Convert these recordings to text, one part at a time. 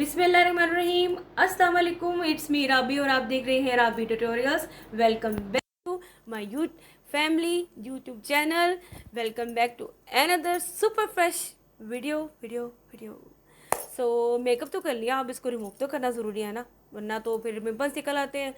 बिस्मिल्लाहिर्रहमानिर्रहीम, अस्सलाम वालेकुम। इट्स मी राबी और आप देख रहे हैं Rabi tutorials. Welcome back to my YouTube channel. Welcome back to another super fresh video. So makeup तो कर लिया, अब इसको रिमूव तो करना ज़रूरी है ना, वरना तो फिर पिंपल्स निकल आते हैं।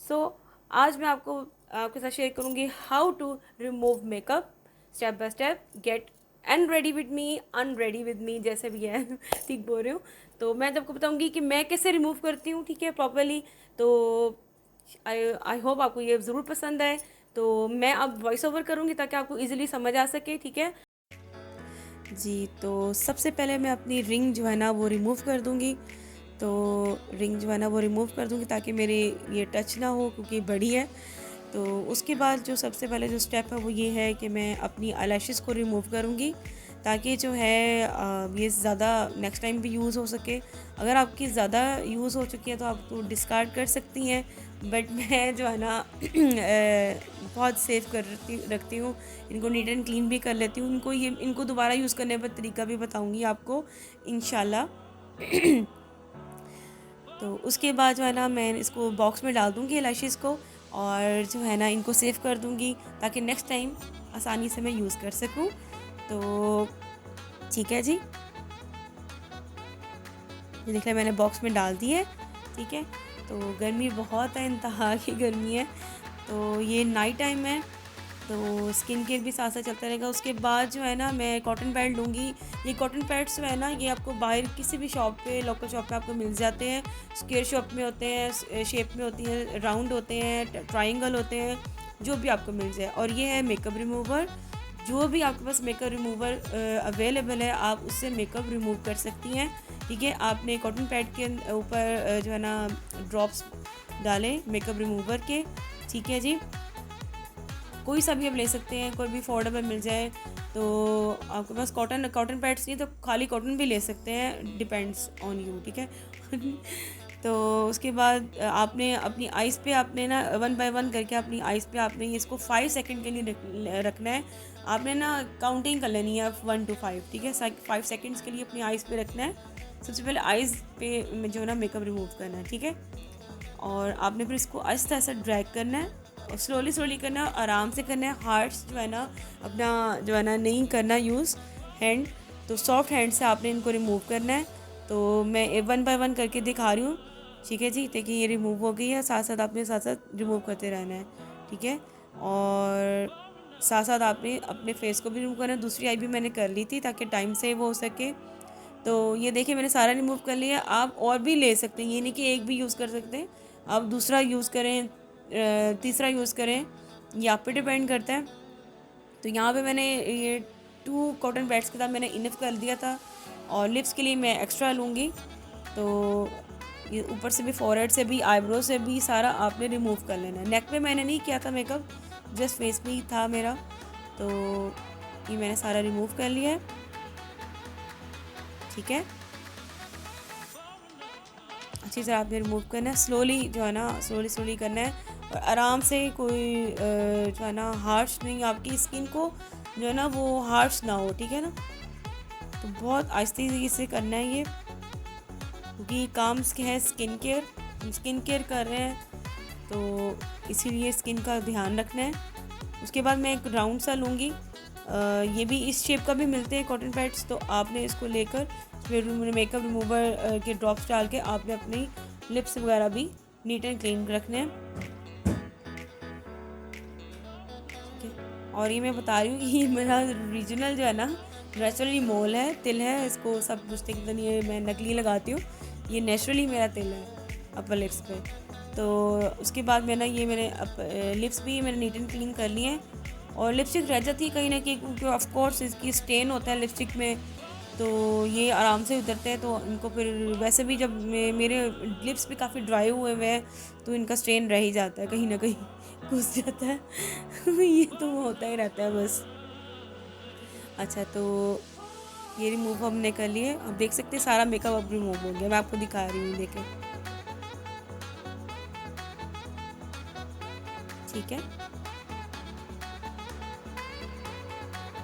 सो आज मैं आपके साथ शेयर करूँगी how to remove makeup step by step. Get and ready with me, unready with me, जैसे भी है ठीक बोल रही हूँ। तो मैं आपको बताऊंगी कि मैं कैसे रिमूव करती हूँ, ठीक है, प्रॉपरली। तो आई होप आपको ये ज़रूर पसंद आए। तो मैं अब वॉइस ओवर करूँगी ताकि आपको इजीली समझ आ सके, ठीक है जी। तो सबसे पहले मैं अपनी रिंग जो है ना वो रिमूव कर दूँगी। तो रिंग जो है ना वो रिमूव कर दूँगी ताकि मेरी ये टच ना हो, क्योंकि बड़ी है। तो उसके बाद जो सबसे पहले जो स्टेप है वो ये है कि मैं अपनी आईलैशेस को रिमूव करूँगी, ताकि जो है ये ज़्यादा नेक्स्ट टाइम भी यूज़ हो सके। अगर आपकी ज़्यादा यूज़ हो चुकी है तो आप तो डिस्कार्ड कर सकती हैं, बट मैं जो है ना बहुत सेव कर रखती हूँ। इनको नीट एंड क्लीन भी कर लेती हूँ। इनको दोबारा यूज़ करने पर तरीका भी बताऊँगी आपको इंशाल्लाह। तो उसके बाद जो है ना मैं इसको बॉक्स में डाल दूँगी आईलैशेस को, और जो है ना इनको सेव कर दूँगी ताकि नेक्स्ट टाइम आसानी से मैं यूज़ कर सकूँ। तो ठीक है जी, ये देख लिया मैंने बॉक्स में डाल दी है, ठीक है। तो गर्मी बहुत है, इंतहा की गर्मी है। तो ये नाइट टाइम है, तो स्किन केयर भी साथ साथ चलता रहेगा। उसके बाद जो है ना मैं कॉटन पैड लूँगी। ये कॉटन पैड्स जो है ना ये आपको बाहर किसी भी शॉप पे, लोकल शॉप पे आपको मिल जाते हैं। स्क्वायर शॉप में होते हैं, शेप में होती हैं, राउंड होते हैं, ट्रायंगल होते हैं, जो भी आपको मिल जाए। और ये है मेकअप रिमूवर। जो भी आपके पास मेकअप रिमूवर अवेलेबल है आप उससे मेकअप रिमूव कर सकती हैं, ठीक है। आपने कॉटन पैड के ऊपर जो है ना ड्रॉप्स डालें मेकअप रिमूवर के, ठीक है जी। कोई सा भी आप ले सकते हैं, कोई भी अफोर्डेबल मिल जाए। तो आपके पास कॉटन पैड्स नहीं तो खाली कॉटन भी ले सकते हैं, डिपेंड्स ऑन यू, ठीक है तो उसके बाद आपने अपनी आइज़ पे आपने ना 1 बाय 1 करके अपनी आइज़ पे आपने इसको 5 सेकंड के लिए रखना है। आपने ना काउंटिंग कर लेनी है 1 to 5, ठीक है। 5 सेकंड्स के लिए अपनी आइज़ पे रखना है। सबसे पहले आइज़ पे जो है ना मेकअप रिमूव करना है, ठीक है। और आपने फिर इसको आहिस्ता आहिस्ता ड्रैग करना है, और स्लोली करना है, आराम से करना है। हार्ड्स जो है ना अपना जो है ना नहीं करना यूज़ हैंड, तो सॉफ्ट हैंड से आपने इनको रिमूव करना है। तो मैं 1 बाय 1 करके दिखा रही हूँ, ठीक है जी। देखिए ये रिमूव हो गई है, साथ साथ आपने साथ साथ रिमूव करते रहना है, ठीक है। और साथ साथ आपने अपने फेस को भी रिमूव करना है। दूसरी आई भी मैंने कर ली थी ताकि टाइम सेव हो सके। तो ये देखिए मैंने सारा रिमूव कर लिया। आप और भी ले सकते हैं, ये नहीं कि एक भी यूज़ कर सकते हैं, आप दूसरा यूज़ करें, तीसरा यूज़ करें, ये आप पे डिपेंड करता है। तो यहाँ पे मैंने ये 2 कॉटन पैड्स के साथ मैंने इनफ कर दिया था, और लिप्स के लिए मैं एक्स्ट्रा लूँगी। तो ये ऊपर से भी, फॉरहेड से भी, आईब्रो से भी सारा आपने रिमूव कर लेना है। नेक पे मैंने नहीं किया था मेकअप, जस्ट फेस पे ही था मेरा। तो ये मैंने सारा रिमूव कर लिया है, ठीक है। अच्छी तरह आपने रिमूव करना है, स्लोली जो है ना स्लोली करना है, और आराम से। कोई जो है ना हार्श नहीं, आपकी स्किन को जो है ना वो हार्श ना हो, ठीक है ना। तो बहुत आहिस्ते से करना है ये, क्योंकि ये काम है स्किन केयर कर रहे हैं, तो इसीलिए स्किन का ध्यान रखना है। उसके बाद मैं एक राउंड सा लूँगी, ये भी इस शेप का भी मिलते हैं कॉटन पैड्स। तो आपने इसको लेकर फिर मेकअप रिमूवर के ड्रॉप्स डाल के आपने अपनी लिप्स वगैरह भी नीट एंड क्लीन रखने हैं, ठीक है। और ये मैं बता रही हूँ कि ये मेरा रीजनल जो है ना नेचुरली मोल है, तिल है। इसको सब पूछते कि ये मैं नकली लगाती हूँ, ये नेचुरली मेरा तिल है अपर लिप्स पे। तो उसके बाद मैंने लिप्स भी मैंने नीट एंड क्लीन कर लिए हैं। और लिपस्टिक रह जाती है कहीं ना कहीं, क्योंकि ऑफकोर्स इसकी स्टेन होता है लिपस्टिक में, तो ये आराम से उतरते हैं। तो इनको फिर वैसे भी जब मेरे लिप्स भी काफ़ी ड्राई हुए हुए हैं, तो इनका स्टेन रह ही जाता है, कहीं ना कहीं घुस जाता है ये तो होता ही रहता है बस। अच्छा, तो ये रिमूव हमने कर लिए। अब देख सकते हैं सारा मेकअप अब रिमूव हो गया। मैं आपको दिखा रही हूँ, देखें, ठीक है।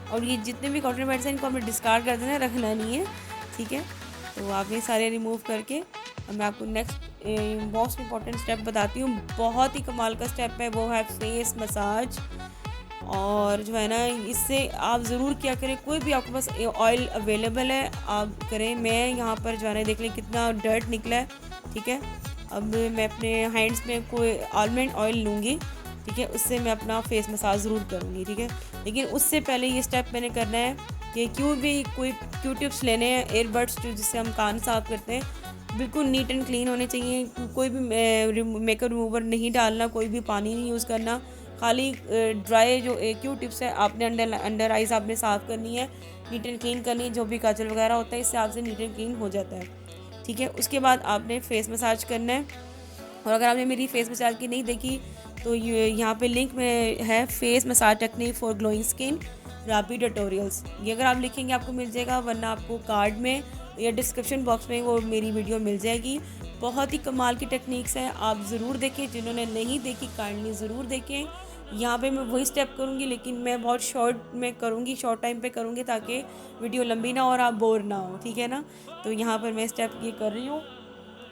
और ये जितने भी कॉटन पैड्स हैं इनको हमें डिस्कार्ड कर देना, रखना नहीं है, ठीक है। तो आपने सारे रिमूव करके अब मैं आपको नेक्स्ट मोस्ट इम्पॉर्टेंट स्टेप बताती हूँ, बहुत ही कमाल का स्टेप है, वो है फेस मसाज। और जो है ना, इससे आप ज़रूर क्या करें, कोई भी आपके पास ऑयल अवेलेबल है आप करें। मैं यहाँ पर जो है ना, देख लें कितना डर्ट निकला है, ठीक है। अब मैं अपने हैंड्स में कोई आलमंड ऑयल लूँगी, ठीक है, उससे मैं अपना फेस मसाज ज़रूर करूँगी, ठीक है। लेकिन उससे पहले ये स्टेप मैंने करना है कि कोई क्यू टिप्स लेने हैं, एयरबड्स जो जिससे हम कान साफ़ करते हैं, बिल्कुल नीट एंड क्लीन होने चाहिए। कोई भी मेकअप रिमूवर नहीं डालना, कोई भी पानी नहीं यूज़ करना, खाली ड्राई जो क्यू टिप्स है आपने अंडर आइज़ आपने साफ़ करनी है, नीट एंड क्लीन करनी है। जो भी काजल वगैरह होता है इससे आपसे नीट एंड क्लीन हो जाता है, ठीक है। उसके बाद आपने फेस मसाज करना है। और अगर आपने मेरी फेस मसाज की नहीं देखी तो ये यहाँ पे लिंक में है, face massage technique for glowing skin Rabi tutorials. ये अगर आप लिखेंगे आपको मिल जाएगा, वरना आपको कार्ड में या डिस्क्रिप्शन बॉक्स में वो मेरी वीडियो मिल जाएगी। बहुत ही कमाल की टेक्निक्स हैं, आप ज़रूर देखें। जिन्होंने नहीं देखी काइंडली ज़रूर देखें। यहाँ पे मैं वही स्टेप करूँगी, लेकिन मैं बहुत शॉर्ट में करूँगी, शॉर्ट टाइम पे करूँगी, ताकि वीडियो लंबी ना और आप बोर ना हो, ठीक है ना। तो यहाँ पर मैं स्टेप ये कर रही हूँ।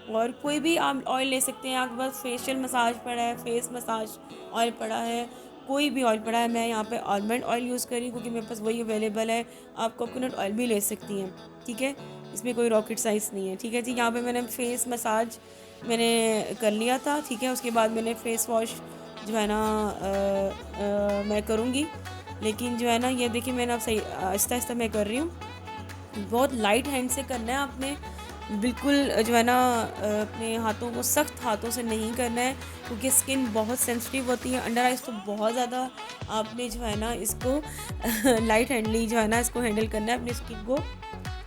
और कोई भी आप ऑयल ले सकते हैं, आपके पास फेशियल मसाज पड़ा है, फेस मसाज ऑयल पड़ा है, कोई भी ऑयल पड़ा है। मैं यहाँ पे आलमंड ऑयल यूज़ कर रही हूँ क्योंकि मेरे पास वही अवेलेबल है। आप कोकोनट ऑयल भी ले सकती हैं, ठीक है, इसमें कोई रॉकेट साइंस नहीं है, ठीक है जी। यहाँ पे मैंने फेस मसाज मैंने कर लिया था, ठीक है। उसके बाद मैंने फेस वॉश जो है ना मैं करूँगी, लेकिन जो है ना, ये देखिए मैंने अब सही आहिस्ता आहिस्ता मैं कर रही हूँ। बहुत लाइट हैंड से करना है आपने, बिल्कुल जो है ना अपने हाथों को सख्त हाथों से नहीं करना है, क्योंकि स्किन बहुत सेंसिटिव होती है। अंडर आइज तो बहुत ज़्यादा आपने जो है ना इसको लाइट हैंडली जो है ना इसको हैंडल करना है अपनी स्किन को,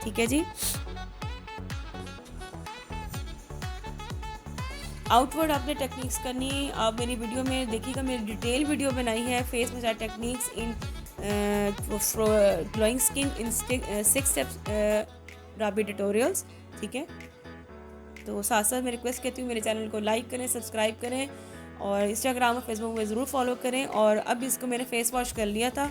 ठीक है जी। आउटवर्ड आपने टेक्निक्स करनी, आप मेरी वीडियो में देखिएगा, मेरी डिटेल वीडियो बनाई है face massage techniques in glowing skin in 6 steps Rabi tutorials, ठीक है। तो साथ साथ मैं रिक्वेस्ट करती हूँ मेरे चैनल को लाइक करें, सब्सक्राइब करें, और इंस्टाग्राम और फेसबुक में ज़रूर फॉलो करें। और अब इसको मैंने फेस वॉश कर लिया था,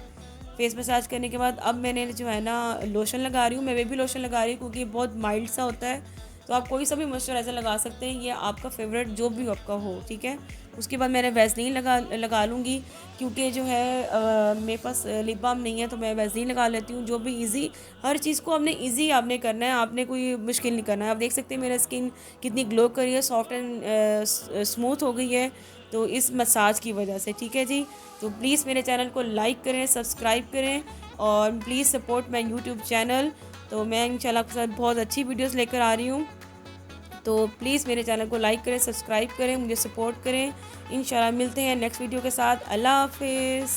फेस मसाज करने के बाद अब मैंने जो है ना लोशन लगा रही हूँ। मैं बेबी लोशन लगा रही हूँ क्योंकि बहुत माइल्ड सा होता है, तो आप कोई सा भी मॉइस्चराइज़र लगा सकते हैं, ये आपका फेवरेट जो भी आपका हो, ठीक है। उसके बाद मैंने वैसलीन लगा लूँगी, क्योंकि जो है मेरे पास लिप बाम नहीं है, तो मैं वैसलीन लगा लेती हूँ। जो भी इजी, हर चीज़ को आपने इजी आपने करना है, आपने कोई मुश्किल नहीं करना है। आप देख सकते हैं मेरा स्किन कितनी ग्लो कर रही है, सॉफ्ट एंड स्मूथ हो गई है, तो इस मसाज की वजह से, ठीक है जी। तो प्लीज़ मेरे चैनल को लाइक करें, सब्सक्राइब करें, और please support my YouTube channel. तो मैं इंशाल्लाह आपके साथ बहुत अच्छी वीडियोस लेकर आ रही हूँ। तो प्लीज़ मेरे चैनल को लाइक करें, सब्सक्राइब करें, मुझे सपोर्ट करें। इंशाल्लाह मिलते हैं नेक्स्ट वीडियो के साथ। अल्लाह हाफिज़।